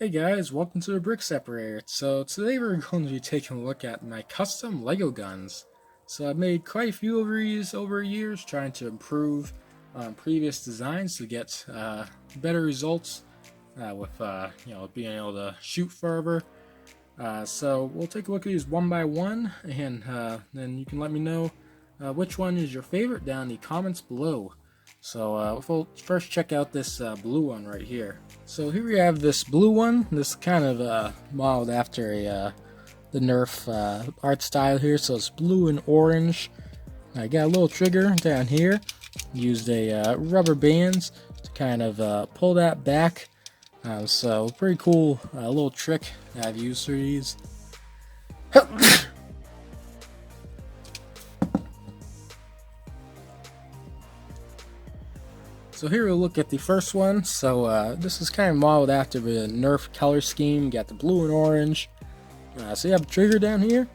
Hey guys, welcome to the Brick Separator. So today we're going to be taking a look at my custom Lego guns. So I've made quite a few of these over years, trying to improve previous designs to get better results with being able to shoot further. So we'll take a look at these one by one, and then you can let me know which one is your favorite down in the comments below. So we'll first check out this blue one right here. So here we have this blue one. This kind of modeled after the Nerf art style here. So it's blue and orange. I got a little trigger down here. Used a rubber bands to kind of pull that back. So pretty cool little trick that I've used for these. So here we'll look at the first one. So this is kind of modeled after the Nerf color scheme. You got the blue and orange. So you have a trigger down here.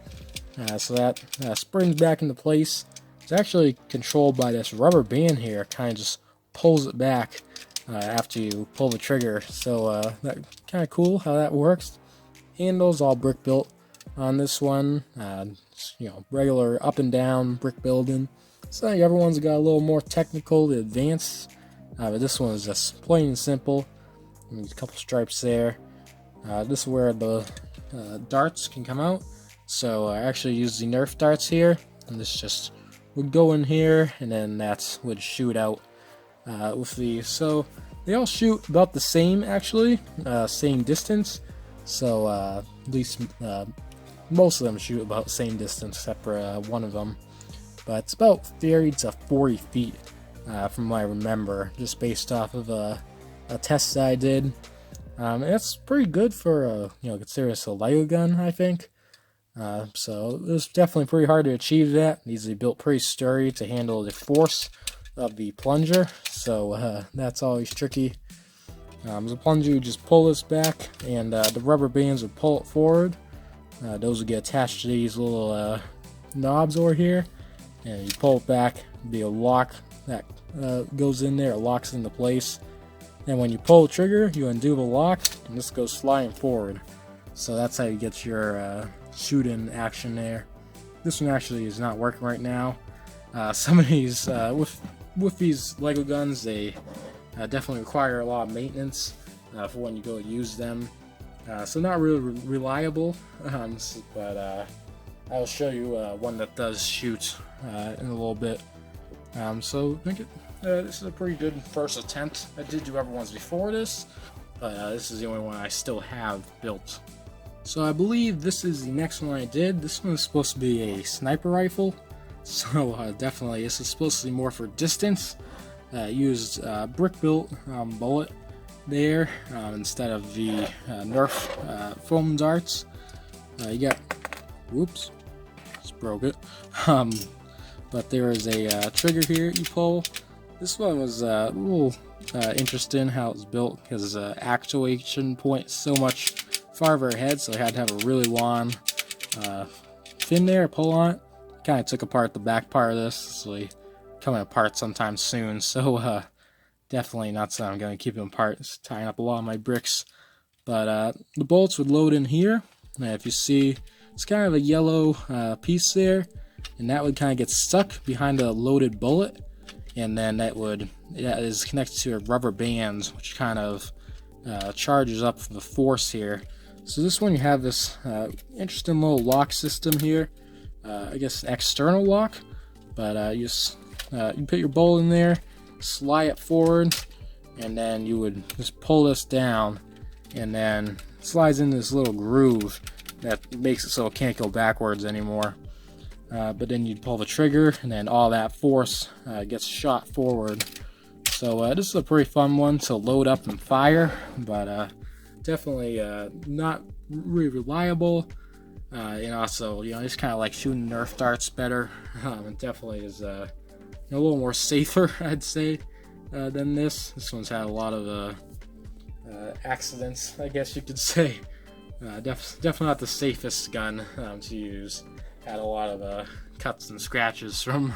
So that springs back into place. It's actually controlled by this rubber band here. Kind of just pulls it back after you pull the trigger. So that kind of cool how that works. Handles all brick built on this one. Regular up and down brick building. So everyone's got a little more technical, advanced. But this one is just plain and simple. There's a couple stripes there. This is where the darts can come out. So I actually use the Nerf darts here, and this just would go in here, and then that would shoot out with these. So they all shoot about the same, actually, same distance. So at least most of them shoot about the same distance, except for one of them. But it's about 30 to 40 feet. From what I remember, just based off of a test that I did. It's pretty good for consider this a Lego gun, I think. So it was definitely pretty hard to achieve that. It needs to be built pretty sturdy to handle the force of the plunger. So that's always tricky. The plunger, you just pull this back, and the rubber bands would pull it forward. Those would get attached to these little knobs over here, and you pull it back. It'd be a lock that goes in there, it locks into place. And when you pull the trigger, you undo the lock, and this goes flying forward. So that's how you get your shoot-in action there. This one actually is not working right now. Some of these, with these Lego guns, they definitely require a lot of maintenance for when you go to use them. So not really reliable, but I'll show you one that does shoot in a little bit. So I think this is a pretty good first attempt. I did do other ones before this, but this is the only one I still have built. So I believe this is the next one I did. This one is supposed to be a sniper rifle, so definitely this is supposed to be more for distance. Used brick built bullet there instead of the Nerf foam darts. You got, whoops, just broke it. But there is a trigger here you pull. This one was a little interesting how it's built, because actuation point is so much farther ahead, so I had to have a really long fin there, pull on it. Kind of took apart the back part of this, so they coming apart sometime soon, so definitely not something I'm going to keep them apart. It's tying up a lot of my bricks. But the bolts would load in here. If you see, it's kind of a yellow piece there, and that would kind of get stuck behind a loaded bullet, and then that is connected to a rubber band, which kind of charges up the force here. So this one, you have this interesting little lock system here. I guess external lock, but you put your bullet in there, slide it forward, and then you would just pull this down, and then it slides into this little groove that makes it so it can't go backwards anymore. But then you'd pull the trigger, and then all that force gets shot forward. So this is a pretty fun one to load up and fire, but definitely not really reliable. And also, it's kind of like shooting Nerf darts better. It definitely is a little more safer, I'd say, than this. This one's had a lot of accidents, I guess you could say. Definitely not the safest gun to use. Had a lot of cuts and scratches from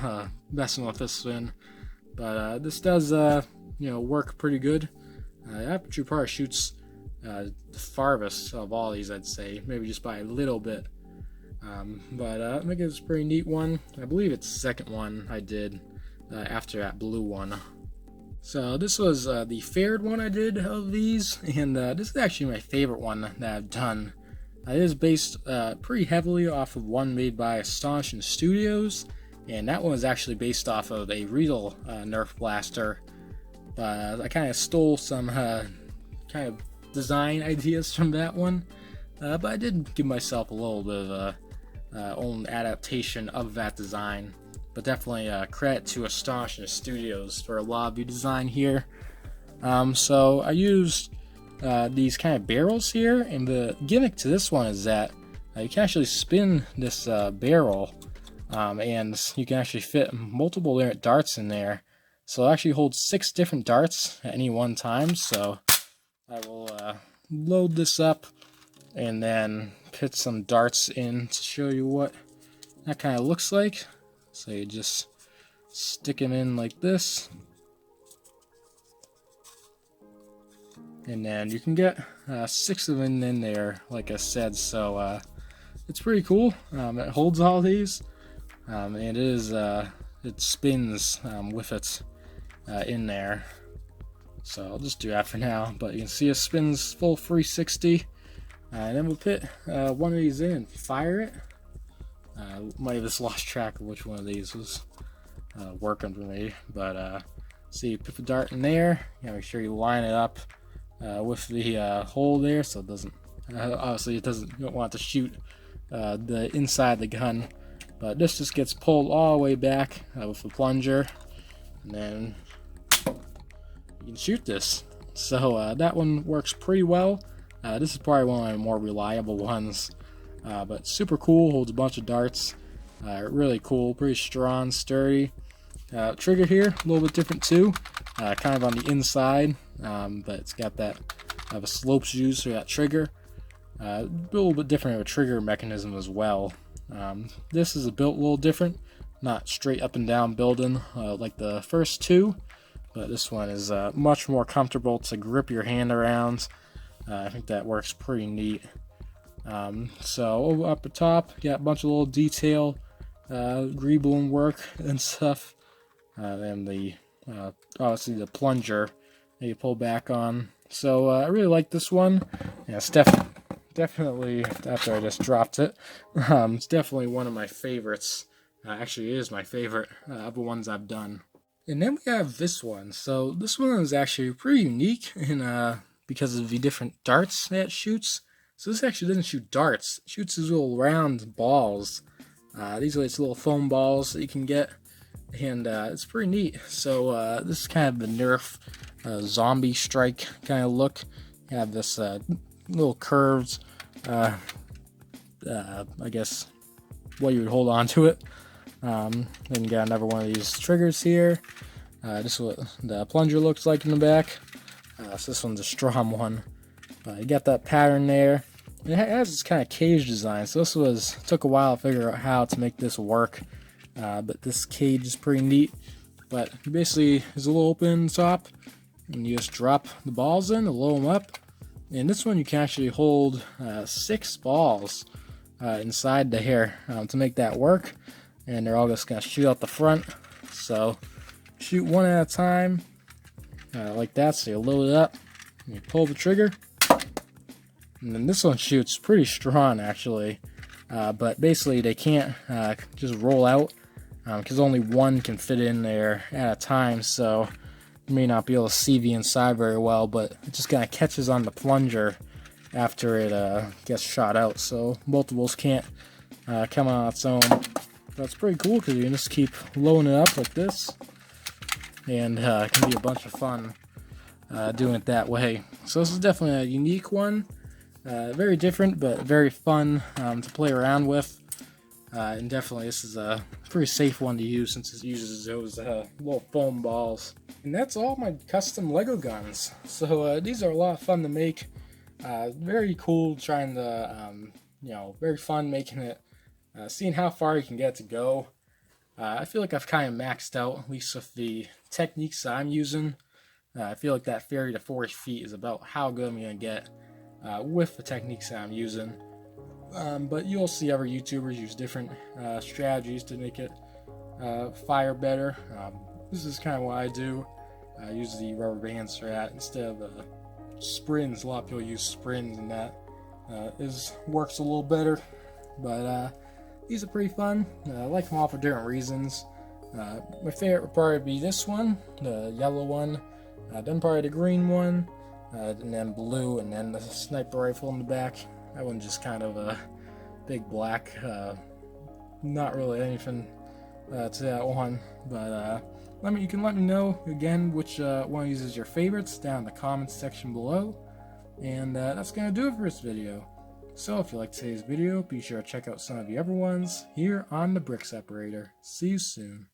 messing with this one, but this does work pretty good. Aperture probably shoots the farthest of all these, I'd say, maybe just by a little bit. But I think it's a pretty neat one. I believe it's the second one I did after that blue one. So this was the third one I did of these, and this is actually my favorite one that I've done. It is based pretty heavily off of one made by Astonishing Studios, and that one was actually based off of a real Nerf blaster. I kind of stole some kind of design ideas from that one, but I did give myself a little bit of own adaptation of that design. But definitely credit to Astonishing Studios for a lot of the design here. So I used these kind of barrels here, and the gimmick to this one is that you can actually spin this barrel, and you can actually fit multiple different darts in there. So it actually holds 6 different darts at any one time. So I will load this up and then put some darts in to show you what that kind of looks like. So you just stick them in like this, and then you can get 6 of them in there, like I said. So it's pretty cool. It holds all these, and it spins with it in there. So I'll just do that for now. But you can see it spins full 360, and then we'll put one of these in and fire it. Might have just lost track of which one of these was working for me, but see, you put the dart in there. You gotta make sure you line it up with the hole there, so it doesn't. Obviously, it doesn't. You don't want to shoot the inside the gun, but this just gets pulled all the way back with the plunger, and then you can shoot this. So that one works pretty well. This is probably one of my more reliable ones. But super cool, holds a bunch of darts. Really cool, pretty strong, sturdy. Trigger here, a little bit different too. Kind of on the inside, but it's got that a slopes used for that trigger. A little bit different of a trigger mechanism as well. This is built a little different, not straight up and down building like the first two, but this one is much more comfortable to grip your hand around. I think that works pretty neat. So over up the top, you got a bunch of little detail, greeble work and stuff. And the obviously the plunger that you pull back on. So I really like this one. Yeah, it's definitely after I just dropped it, it's definitely one of my favorites. Actually, it is my favorite of the ones I've done. And then we have this one. So this one is actually pretty unique in because of the different darts that it shoots. So this actually doesn't shoot darts. It shoots these little round balls. These are these little foam balls that you can get, and it's pretty neat. So this is kind of the Nerf zombie strike kind of look. You have this little curved, I guess, what you would hold on to it. Then you got another one of these triggers here. This is what the plunger looks like in the back. So this one's a strong one. You got that pattern there. It has this kind of cage design, so this took a while to figure out how to make this work. But this cage is pretty neat. But basically, there's a little open top, and you just drop the balls in to load them up. And this one you can actually hold 6 balls inside there to make that work. And they're all just gonna shoot out the front. So shoot one at a time, like that. So you load it up, and you pull the trigger. And then this one shoots pretty strong, actually. But basically, they can't just roll out because only one can fit in there at a time. So you may not be able to see the inside very well, but it just kind of catches on the plunger after it gets shot out. So multiples can't come on its own. That's pretty cool because you can just keep loading it up like this, and it can be a bunch of fun doing it that way. So this is definitely a unique one. Very different, but very fun to play around with. And definitely this is a pretty safe one to use since it uses those little foam balls. And that's all my custom Lego guns. So these are a lot of fun to make. Very cool trying to, very fun making it, seeing how far you can get to go. I feel like I've kind of maxed out, at least with the techniques I'm using. I feel like that 30 to 40 feet is about how good I'm going to get. with the techniques that I'm using. But you'll see other YouTubers use different strategies to make it fire better. This is kind of what I do. I use the rubber band strat instead of springs. A lot of people use springs, and that works a little better. But these are pretty fun. I like them all for different reasons. My favorite would probably be this one, the yellow one, then probably the green one, and then blue, and then the sniper rifle in the back. That one's just kind of a big black. Not really anything to that one, but you can let me know again which one of these is your favorites down in the comments section below. And that's gonna do it for this video. So if you liked today's video, be sure to check out some of the other ones here on the Brick Separator. See you soon.